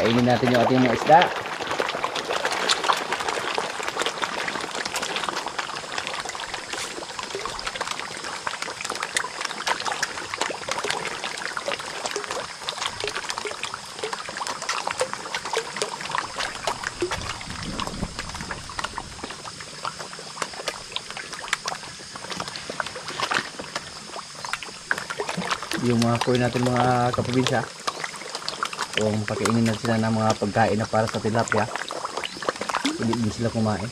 Kainin natin yung ating mga isda. Yung mga kuy natin mga kaprobinsya, kung pakainin natin sila ng mga pagkain na para sa tilapia, hindi din sila kumain.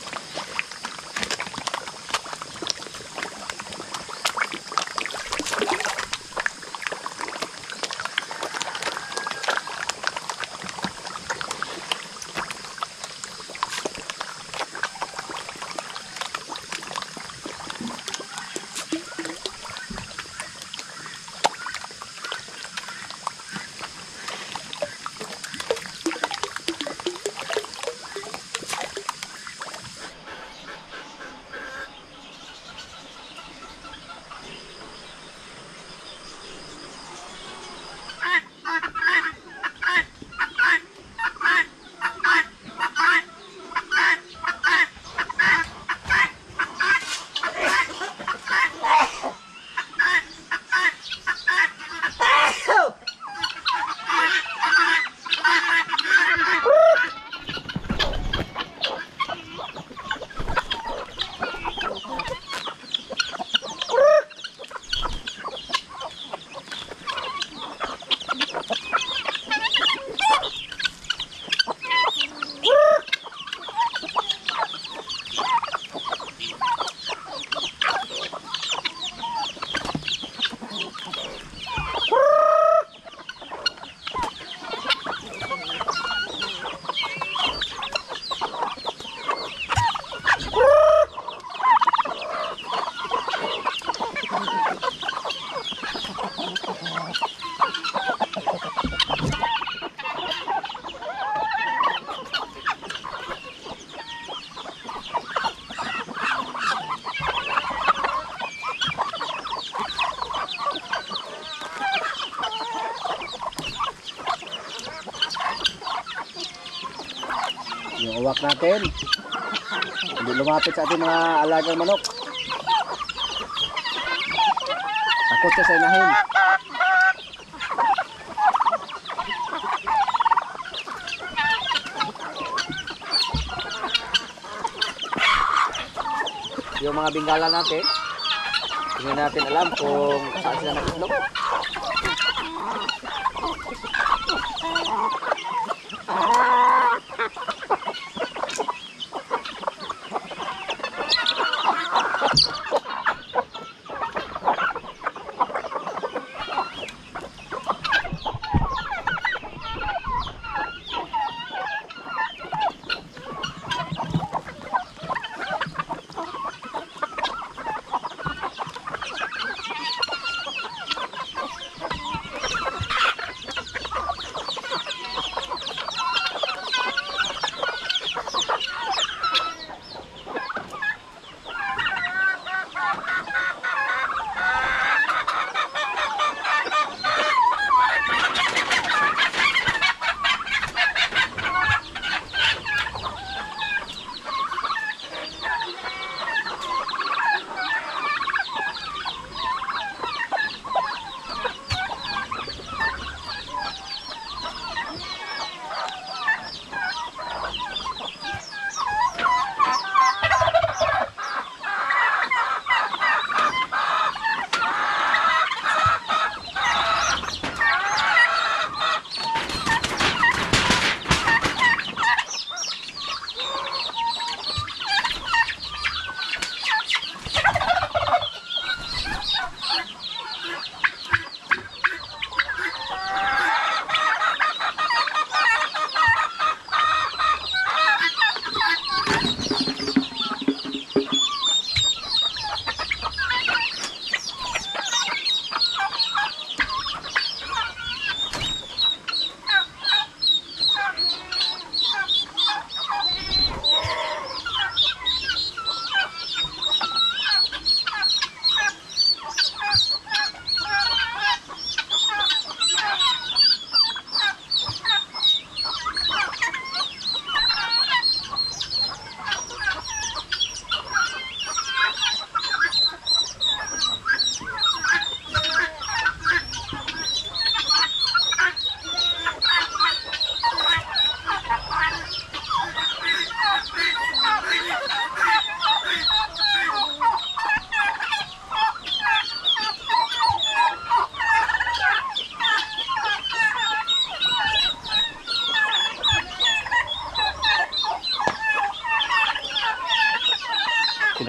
Yung uwak natin hindi lumapit sa ating mga alagang manok. Takot siya sa inahin. Yung mga bingala natin, hindi natin alam kung saan sila nakislok.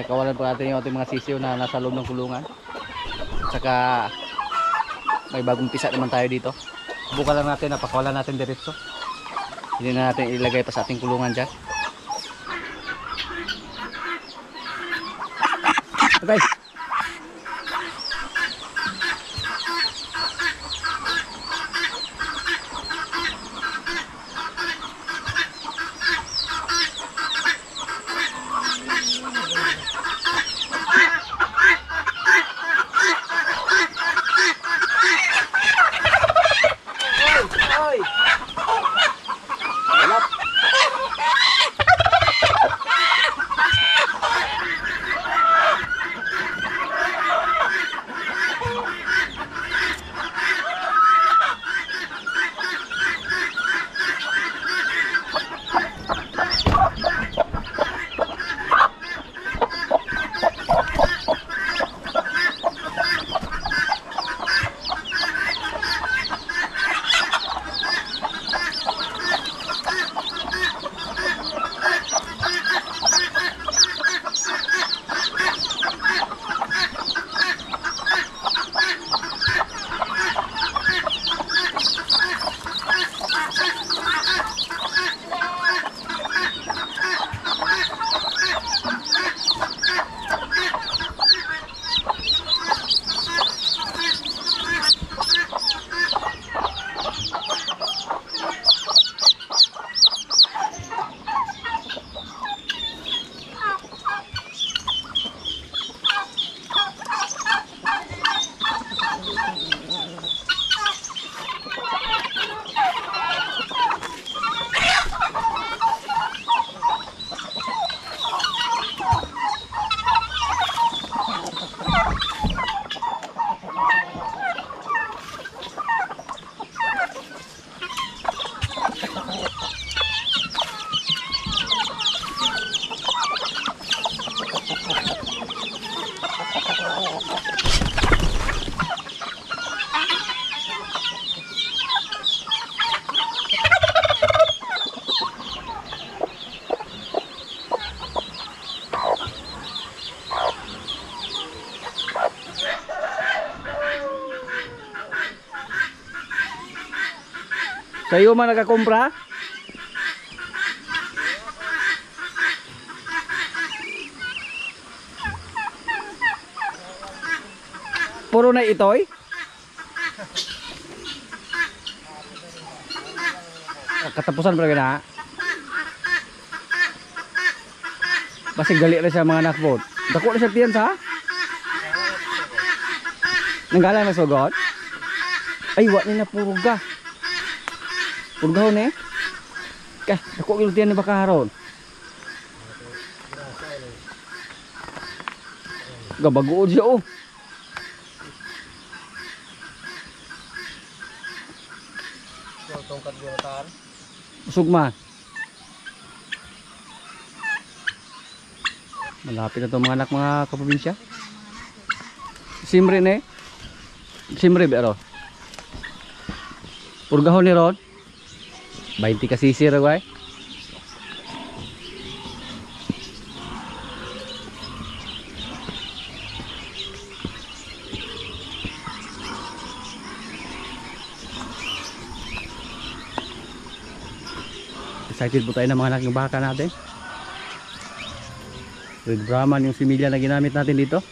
Pinakawalan pa natin yung ating mga sisiyo na nasa loob ng kulungan. At saka may bagong pisa naman tayo dito. Buka lang natin, napakawalan natin diretso. Hindi na natin ilagay pa sa ating kulungan dyan. Okay. Kayo man nakakumpra? Puro na itoy? Katapusan pa na. Basig gali na siya mga nakbot. Dako na siya tiyan sa? Nanggalang na sugot? Ay, wak ni na puro ga. Purgahon eh. Kah, dako ilutian ni baka haron. Gabagood siya oh. Tongkat guratan. Sugma. Malapit na 'tong mga anak mga kaprobinsya. Simre ne. Simre bero. Purgahon ni ron. 20 ka sisi ra guys. Excited po tayo ng mga anak ng baka natin. Red Brahman yung similya na ginamit natin dito.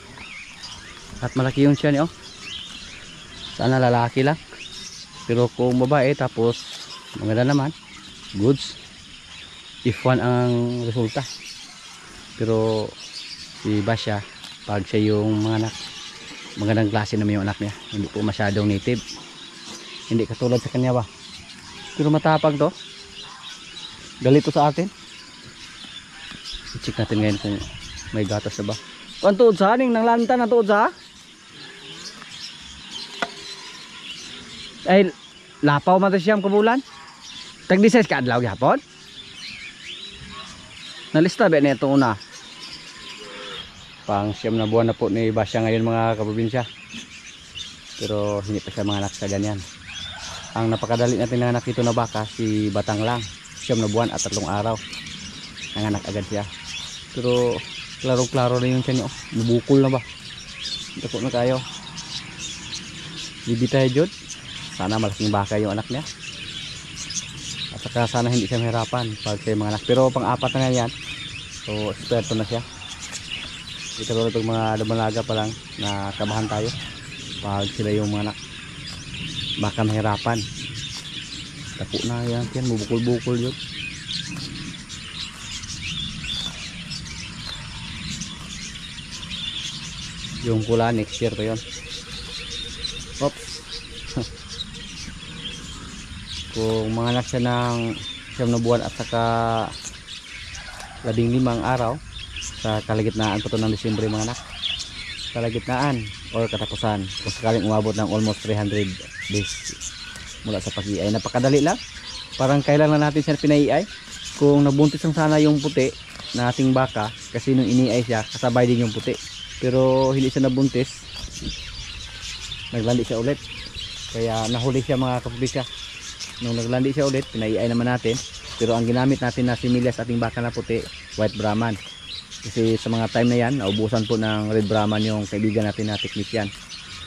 At malaki yun siya niyo. Sana lalaki lang. Pero kung babae tapos maganda naman, goods, if one ang resulta. Pero si Basya, pag siya yung mga anak, magandang klase naman yung anak niya, hindi po masyadong native, hindi katulad sa kanya ba. Pero matapag to, galito sa atin. I-check natin ngayon kung may gatas na ba. Ang tuod sa aning nang lanta na tuod sa ay lapaw man siyam kabulan. Tag-16 ka adlaw gyapon. Nalista ba nito una? Pang siyam na buwan na po ni Basya ngayon mga kaprobinsya. Pero hindi pa siya mga anak sa ganyan. Ang napakadali natin ng anak ito na baka si Batang lang. Siyam na buwan at 3 araw. Nanganak agad siya. Pero Klaro-klaro na yung tiyan niya. Nabukol na ba? Dako na kayo. Bibitay jud. Sana malaking baka yung anak niya. At saka sana hindi siya mahirapan pag siya mga anak. Pero pang-apat na nga yan. So, eksperto na siya. Ito ko itong mga dumalaga pa lang na kabahan tayo. Pag sila yung mga anak. Baka mahirapan. Dako na yan. Bubukol-bukol yun. Yung pula next year pa yun. Oops. Kung mga anak siya ng 9 buwan at saka 15 araw, sa kalagitnaan po ito ng Disyembre mga anak, kalagitnaan or katapusan, kung sakaling umabot ng almost 300 days mula sa pag-iay. Napakadali lang, parang kailan lang natin siya pinaiay. Kung nabuntis lang sana yung puti na ating baka, kasi nung iniay siya kasabay din yung puti, pero hindi siya nabuntis, naglandi siya ulit, kaya nahuli siya mga kapatid. Nung naglandi siya ulit, pinaiay naman natin, pero ang ginamit natin na similyas ating baka na puti, white Brahman, kasi sa mga time na yan naubusan po ng red Brahman yung kaibigan natin na technician,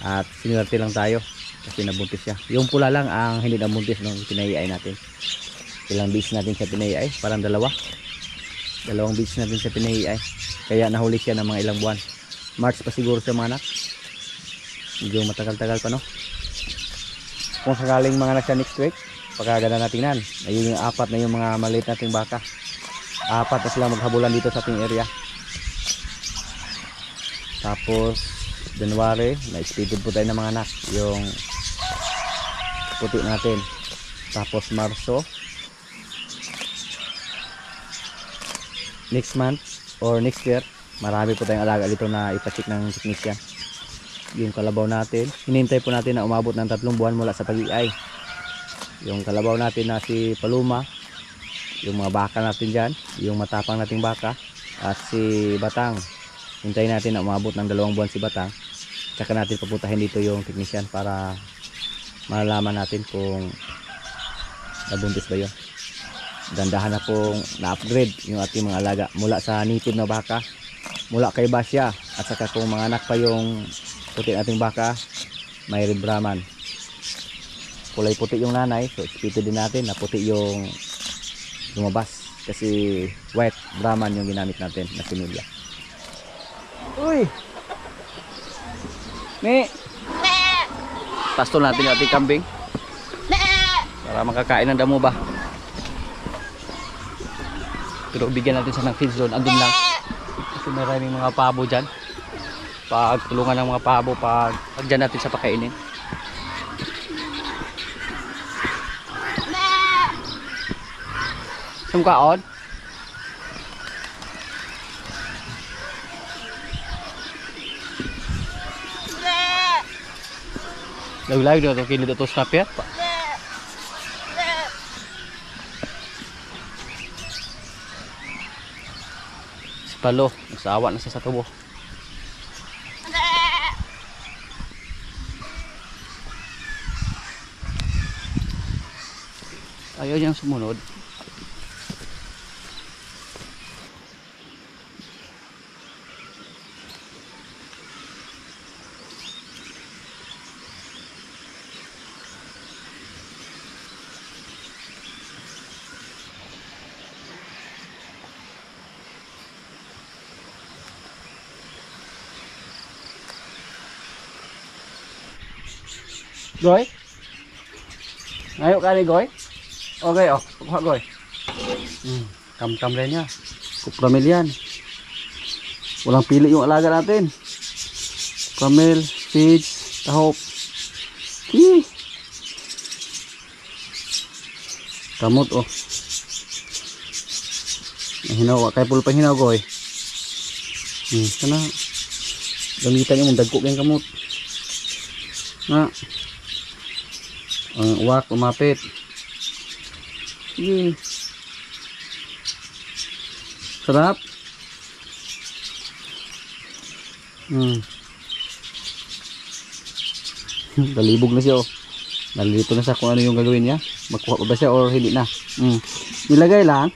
at sinwerte lang tayo kasi nabuntis siya. Yung pula lang ang hindi nabuntis nung pinaiay natin. Ilang beses natin siya pinaiay, parang dalawang beses natin siya pinaiay, kaya nahuli siya ng mga ilang buwan. March pa siguro siya mga anak, medyo matagal-tagal pa, no? Kung sakaling mga anak siya next week, pagkaganda natin nan, ayun yung 4 na yung mga maliit nating baka. 4 na sila maghabulan dito sa ating area. Tapos January, na-expected po tayo ng mga anak, yung puti natin. Tapos Marso, next month or next year, marami po tayong alaga dito na ipacheck ng technician. Yung kalabaw natin, hinintay po natin na umabot ng 3 buwan mula sa pag-iay. Yung kalabaw natin na si Paluma, yung mga baka natin dyan, yung matapang nating baka, at si Batang, hintayin natin na umabot ng 2 buwan si Batang, tsaka natin paputahin dito yung technician para malalaman natin kung nabuntis ba yun. Dandahan na pong na-upgrade yung ating mga alaga mula sa native na baka, mula kay Basya, at saka kung mga anak pa yung puti nating baka, may red Brahman, kulay puti yung nanay, so expected din natin na puti yung lumabas, kasi white Brahman yung ginamit natin na similya. Uy! Ni! Pasto natin yung ating kambing para makakain ng damo ba. Pero bigyan natin siya ng feeds doon, andun lang, kasi maraming mga pabo dyan. Pag tulungan ng mga pabo pag dyan natin sa pakainin. Sumkaon? Lagu-lagu dia tu kini tu snap ya, Pak. Si Palo, nasawa na sa tubo. Ayaw niyang sumunod. Goy? Ngayon ka ni Goy? Okay, oh. Kuha Goy. Kam-kam rin niya. Kupramil yan. Walang pili yung alaga natin. Kupramil, seeds, tahop. Kamot, oh. Hinaw, kaya pulpa hinaw Goy. Sana. Gamitan yung dagko yung kamot. Na. Ang uwak, umapit. Sarap. Dalibog na siya, oh. Nalilito na siya kung ano yung gagawin niya. Magkuha pa ba siya or hindi na. Nilagay lang.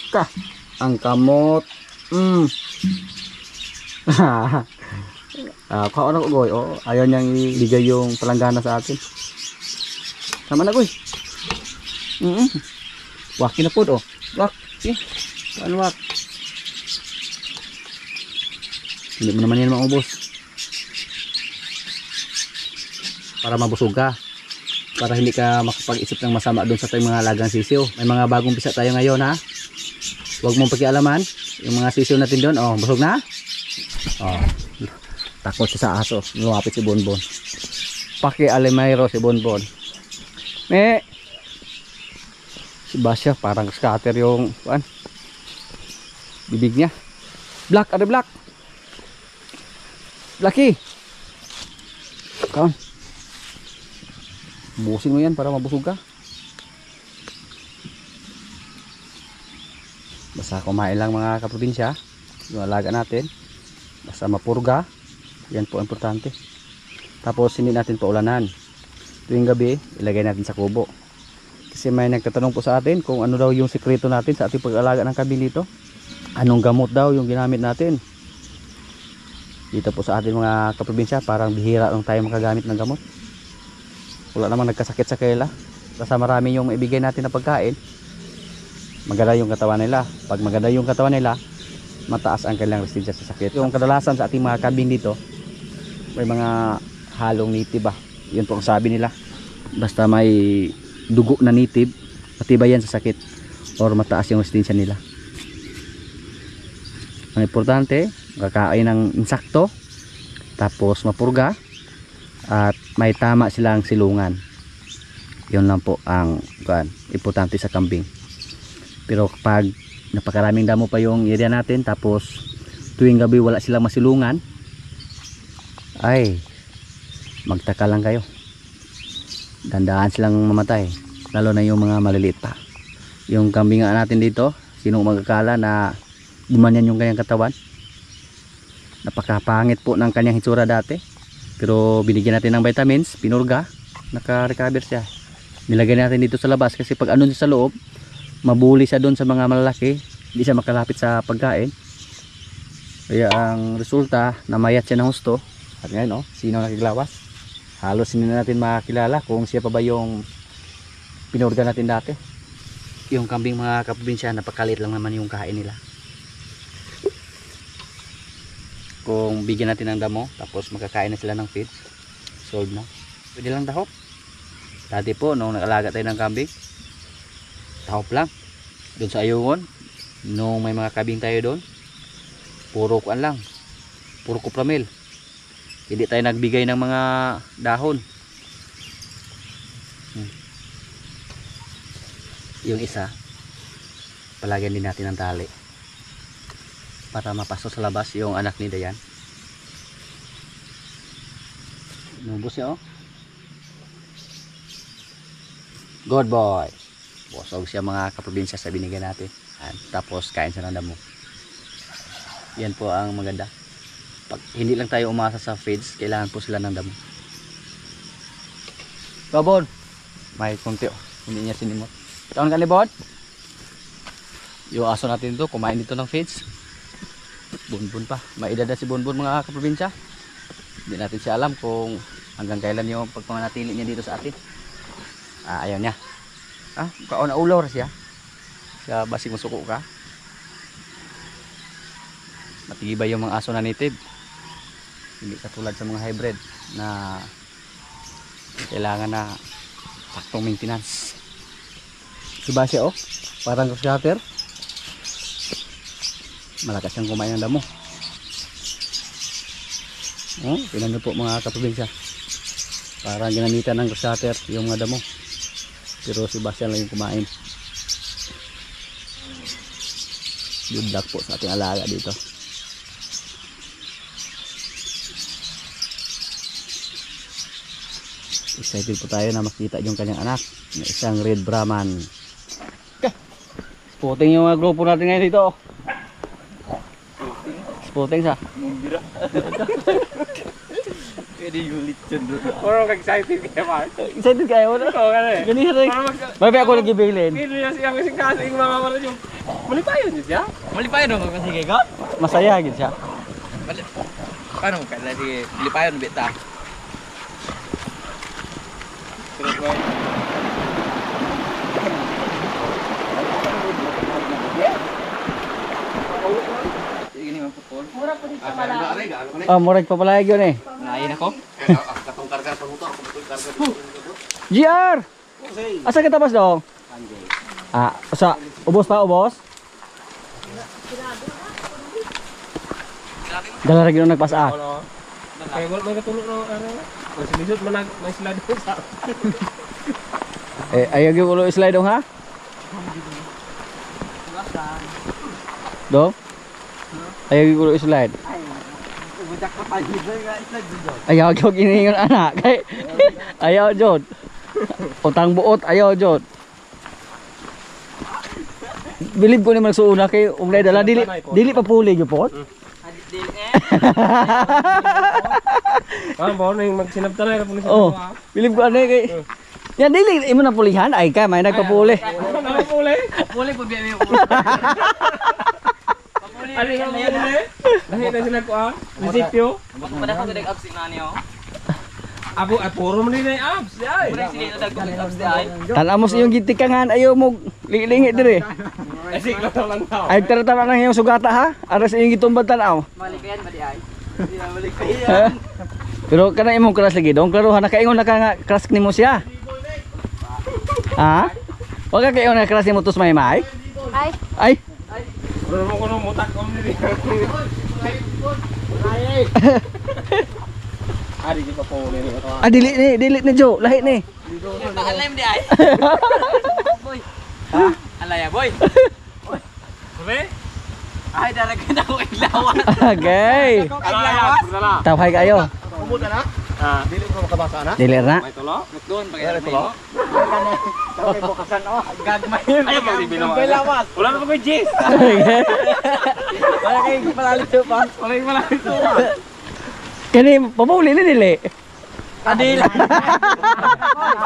Ka. ang kamot. Kuha na ko goy. Oh, ayaw niyang ibigay yung palanggana sa atin. Tama na goy. Waki na po oh. Wak. Ano wak? Hindi mo naman yan maubos. Para mabusog ka. Para hindi ka makapag-isip ng masama doon sa mga alagang sisiw. May mga bagong pisa tayo ngayon ha. Huwag mong pakialaman. Yung mga sisiw natin doon. Oh, busog na. Oh, takot siya sa aso. Lumapit si Bonbon. Paki-alimayro si Bonbon. Si Basya parang scatter yung bibig niya. Black, ada black. Blacky. Kawan. Busin mo yan para mabusog ka. Basta kumain lang mga kaprobinsya. Yung alaga natin. Basta mapurga. Yan po importante. Tapos hindi natin paulanan. Tuwing gabi, ilagay natin sa kubo. Kasi may nagtatanong po sa atin kung ano daw yung sikreto natin sa ating pag-alaga ng kambing dito. Anong gamot daw yung ginamit natin. Dito po sa ating mga kaprobinsya, parang bihira lang tayo makagamit ng gamot. Wala namang nagkasakit sa kaila. Basta marami yung maibigay natin na pagkain, maganda yung katawan nila. Pag maganda yung katawan nila, mataas ang kanilang resistensya sa sakit. Yung kadalasan sa ating mga kambing dito, may mga halong native Yun po ang sabi nila. Basta may dugo na native, matibay yan sa sakit or mataas yung resistensya nila. Ang importante, kakain ng insakto, tapos mapurga, at may tama silang silungan. Yun lang po ang importante sa kambing. Pero kapag napakaraming damo pa yung area natin, tapos tuwing gabi wala silang masilungan, ay magtaka lang kayo. Dandahan silang mamatay, lalo na yung mga maliliit pa. Yung kambing natin dito, sino magkakala na gumanyan yung kanyang katawan. Napakapangit po ng kanyang hitsura dati, pero binigyan natin ng vitamins, pinurga, naka-recover siya. Nilagay natin dito sa labas kasi pag ano sa loob, mabuli siya doon sa mga malalaki, hindi siya makalapit sa pagkain. Kaya ang resulta, namayat siya ng husto. At ngayon sino nakiglawas? Halos hindi na natin makakilala kung siya pa ba yung pinurga natin dati. Yung kambing mga kaprobinsya, napakalit lang naman yung kain nila. Kung bigyan natin ng damo, tapos makakain na sila ng feed, solve na. Pwede lang tahop. Dati po, nung nag-alaga tayo ng kambing, tahop lang. Doon sa Ayungon, nung may mga kambing tayo doon, puro kuan lang. Puro kupramil. Hindi tayo nagbigay ng mga dahon. Yung isa, palagyan din natin ng tali para mapasok sa labas yung anak ni Dayan. Nubos siya Good boy. Busog siya mga kaprobinsya sa binigay natin. Tapos kain siya ng damo. Yan po ang maganda. Pag hindi lang tayo umasa sa feeds, kailangan po sila ng damo. Babon, may konti hindi niya sinimot. Taon ka ni Bod? Yung aso natin dito, kumain dito ng feeds. Bonbon pa. May edad na si Bonbon mga kaprobinsya. Hindi natin siya alam kung hanggang kailan yung pagpamanatili niya dito sa atin. Ayaw niya. Kaon na ulor siya. Siya basig masuko ka. Matibay yung mga aso na native. Hindi katulad sa mga hybrid na kailangan na saktong maintenance. Diba siya parang scatter. Malakas siyang kumain ng damo. Tingnan nyo po mga kaprobinsya. Parang ginamitan ng scatter yung mga damo. Pero si Bastian lang yung kumain. Good luck po sa ating alaga dito. Excited po tayo na makita yung kanyang anak na isang red Brahman. Spotting yung mga grupo natin ngayon dito. Spotting sa pwede ulit dyan doon. Parang excited kayo, Mark. excited kayo na? Oo, kasi. Ganito rin. May ako nagibilin. Pwede na siyang kasing mga maras yung Malipayon niyo siya? Malipayon mo kasi kay ka? Masaya gid siya. Paano ka na di malipayon bita? Sige ni mapupol. Mura po dito pala. Ah, murag papalayag yun eh. Naayin ako. GR! Asa ka tapos dong? Ah, sa ubos pa, ubos? Dala lagi nung nagpasa. Kaya wala may katulog na ano. Mas lisod man may sila dito sa. Eh, ayaw yung ulo slide dong ha? Dong? Ayaw yung ulo slide. Ayaw yung giningon anak. Ayaw jod. Utang buot, ayaw jod. Bilib ko naman suuna kay umlay dala dili pa puli gyud po. Ah, bawo na yung magsinabta na yung pulis. Oh, bilib ko ano kay. Yan dili imo na pulihan ay ka may nagpapuli. Ano puli? Puli po biya mo. Ano yung puli? Dahil na sila ko ah. Munisipyo. Pada ko dag abs na niyo. Abo ay puro man din abs. Ay. Pura sila dag abs di ay. Tanamos iyong gitikangan ayaw mo lilingi dire. Ay siglo lang daw. Ay tara na iyong sugata ha. Aras iyong gitumbad tanaw. Malikayan ba di ay? Di na malikayan. Pero kana imong crush lagi dong klaro nakaingon na ka nga crush nimo siya. Ha? Wag ka kayo na crush nimo tus may. Ay, Ay. Pero mo kuno mutak ko ni. Ari di pa puli ni. Ah dili ni Jo, lahi ni. Paalam di ay. Boy. Ha? Alaya boy. Puli? Ay daragan ako ilawan. Okay. Alaya. Tawhay kayo. Kumuta na? Ah, dili ko makabasa na. Dili na. May tulo? Doon pag Tulo? Okay bukasan oh. Gagmay. Ay, magbibinaw. Wala na pa kay Jess. Wala kay palalit pa. Wala yung malapit to. Kani pamuli ni dili. Adil.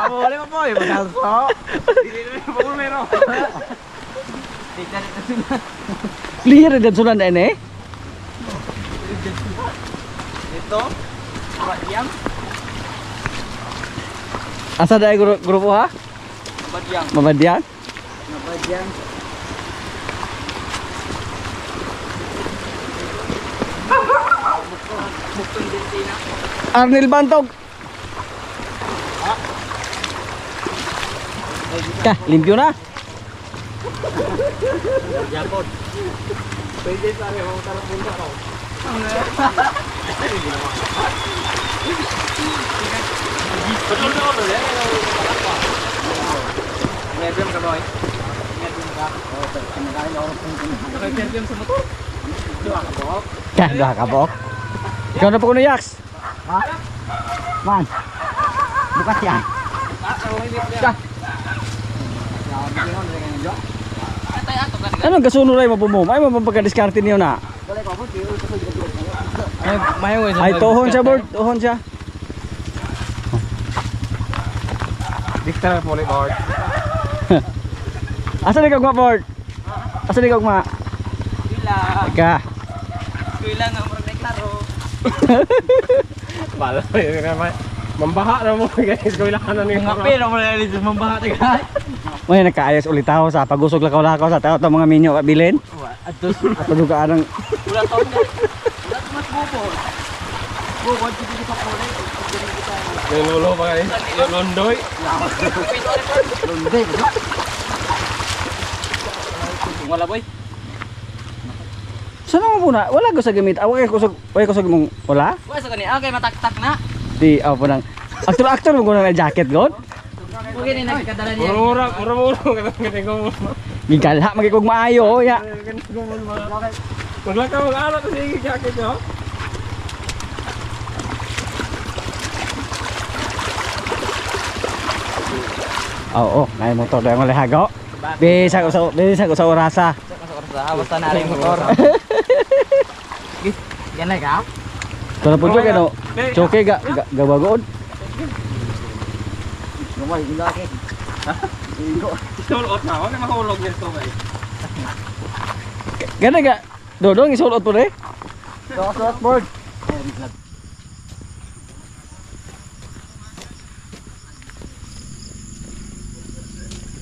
Wala mo po, magalso. Dili na yung pagulero. Clear din sunan na ini. Ito. Badyang. Asa dai grupo ha? Badyang. Mabadyan. Badyang. Bukton din sina. Arnel Bantog. Kah, limpyo na. Yapon. Pwede sa rin, mga tarang punta ko. Betul na ako doon. Medium ka boy. Medium ka. Oh, kinakain ako ng medium sa motor. Dua ka po. Kah, dah kapok. Ikaw na po kuno Yax. Ha? Man. Bukas yan. Kah. Atay ato ka. Anong kasunod ay mapumum? Ay mapagka-diskarte niyo na. Ay tuhon siya board, tuhon siya. Dikta na po ulit, Lord. Asa ni kagma board? Asa ni kagma? Pila. Ka. Pila nga mo klaro. Bala mo yun naman. Mambaha na mo guys, kailangan na niyo. Mga pera mo na dito mambaha tagay. May nakaayos ulit ako sa pagusog lakaw-lakaw sa tao mga minyo kabilin. Atos. At padukaan ng Wala taon na. Wala mas bubo. Bubo dito pa pole. Yung lulo pa guys, yung londoy. Lunday. Wala boy. Saan mo muna? Wala ko sa gamit. Away ko sa mong wala? Wala sa kani. Okay matak-tak na. Di ako po nang aktor mo na jacket god. Okay ni nagkadala niya. Muro-muro ganun ko. Gigalha magikog maayo ya. Maglakaw mag-anak kasi yung jacket nyo. Oo, may motor daw ang lehago. Bisa ko sa orasa. Basta na rin motor. Yan na ka? Kalau po juga no. Choke gabagood. Gamay gila ke. Ito ulot na, wala mahulog nito guys. Ganda ga? Dodong isulot po rin? Suot board.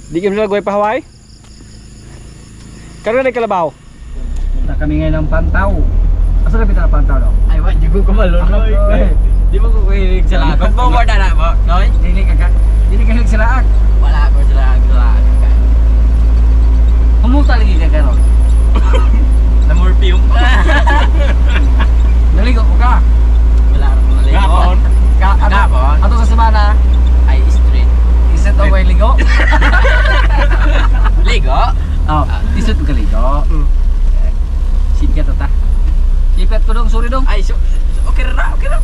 Di kayo nila gawin pa Hawaii? Karoon na kalabaw? Punta kami ngayon ng Pantaw. Asa na pita na Pantaw daw? Ay, wag ko kumalon. Di mo ko kuhilig sa lahat. Kung mo na mo, noy? Dili ka hilig sa laak. Wala ko sa lahat. Kumusta lagi ka karon? Namorpium. Naligo ko ka. Wala ko naligo. Gapon. Gapon. Ato sa semana. Ay, street. Iset away ligo. Ligo? Oh, iset ka ligo. Sit ka tata. Kipet ko dong, sorry dong. Ay, okay ra, okay ra.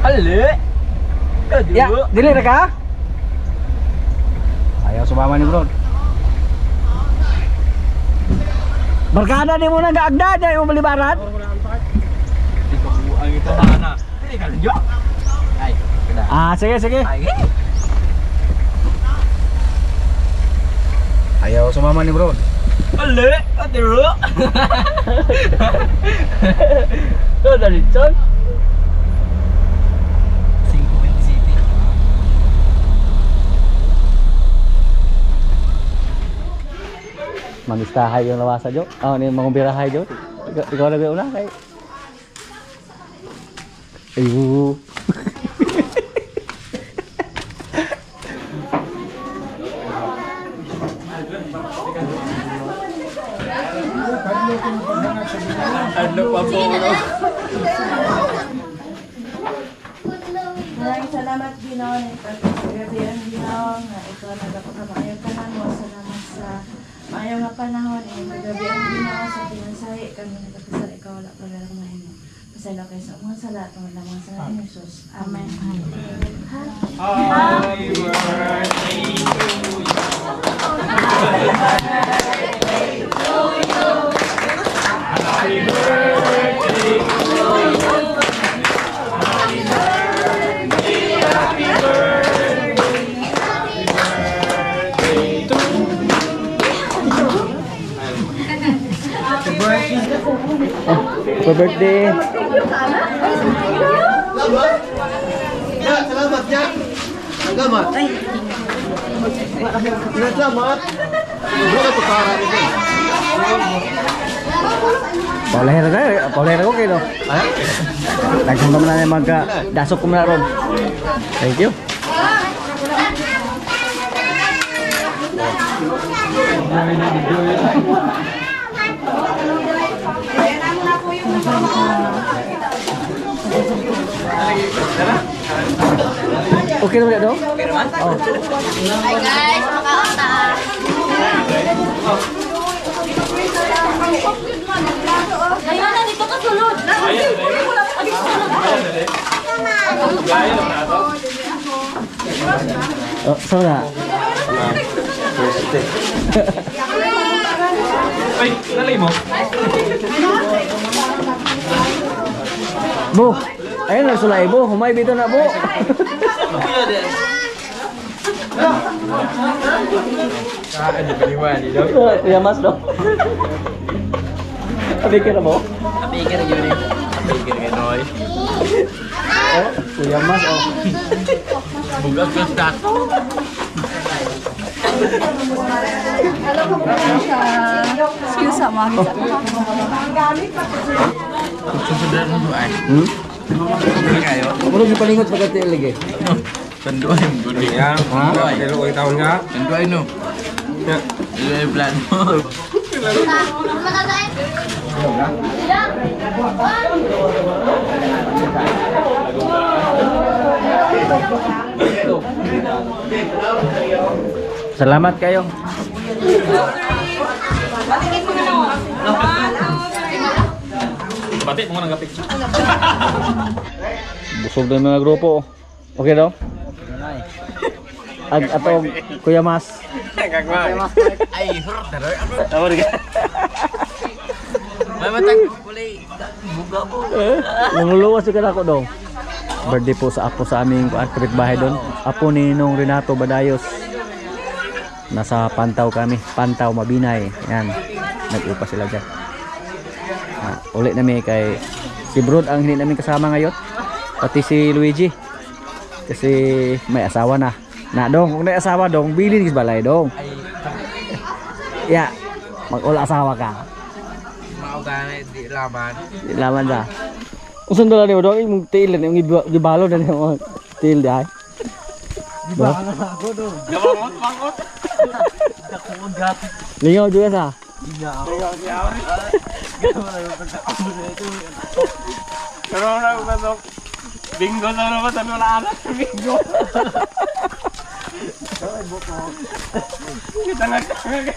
Halo. Ya, dili na ka? Ayaw sumama ni bro. Barkada di mo nang gaagda niya yung malibaran. Ang ito ana. Hindi ka lanyo. Ay, kada. Ah, sige, sige. Ay. Ayaw sumama ni bro. Halo, adero. Oh, dari John. 5 City. Magistahay yung lawasa Jo. Oh, ni mangumbirahay Jo. Ikaw na una kay. Ayu. Ano pa po? Maraming salamat Ginoo na ipagpagabi ang Ginoo na ito nagapagkamayong tanan mo. Salamat sa maayong nga panahon ay magabi ang Ginoo sa pinansahi kami nagapasal ikaw wala pa lang mahimo. Pasalamat kayo sa mga salat ng lamang sa ni Jesus. Amen. Happy birthday to you. Happy birthday to you. Happy birthday, happy birthday, happy birthday to Happy birthday. Ya, selamat ya. Selamat. Selamat. Bukan perkara ini. Paulera ka, paulera ko kayo. Nagsunod mo na magka dasok ko na ron. Thank you. Okay naman ito? Okay naman? Oh. Hi guys, makaunta. Ngayon na dito ka sulod. Oh, so na. Ay, nalay mo? Bu, ayun na sulay bu, humay bito na bu. Ano ba niwan? Kuya Mas do. Abikir mo? Abikir yun eh. Abikir ka, Noy. Oh, Kuya Mas oh. Bugas ka sa Excuse sama kita. susundan mo ay. Hmm? Kayo? Ano yung palingot pagkati lagi? Tanduay mo gudi. Ha? Pero ko taon ka? Tanduay no. Ilo yung plan mo. Salamat kayo. Batik mo nang gapik. Busog na yung mga grupo. Okay daw? Ag atong Kuya Mas. Ay, hurot na rin. Tama rin ka. May matag kulay. Buga po. Nanguluwas ka na ako daw. Birthday po sa apo sa aming kapitbahay doon. Apo ni Nong Renato Badayos. nasa Pantaw kami, Pantaw Mabinay. Yan, nag-upa sila dyan. Uli namin kay si Brod ang hindi namin kasama ngayon, pati si Luigi kasi may asawa na. Dong, kung may asawa dong, bilin is balay dong. Ya, mag-ula asawa ka. Maugana di laban. Di laman sa. Usun doon ni dong, yung tiil na yung gibalo na yung tiil di ay. Bangon bangon. Dakugat. Lingaw juga sa. Pero na pasok. Bingo na naman sa wala anak. Bingo. Kita nagtanga.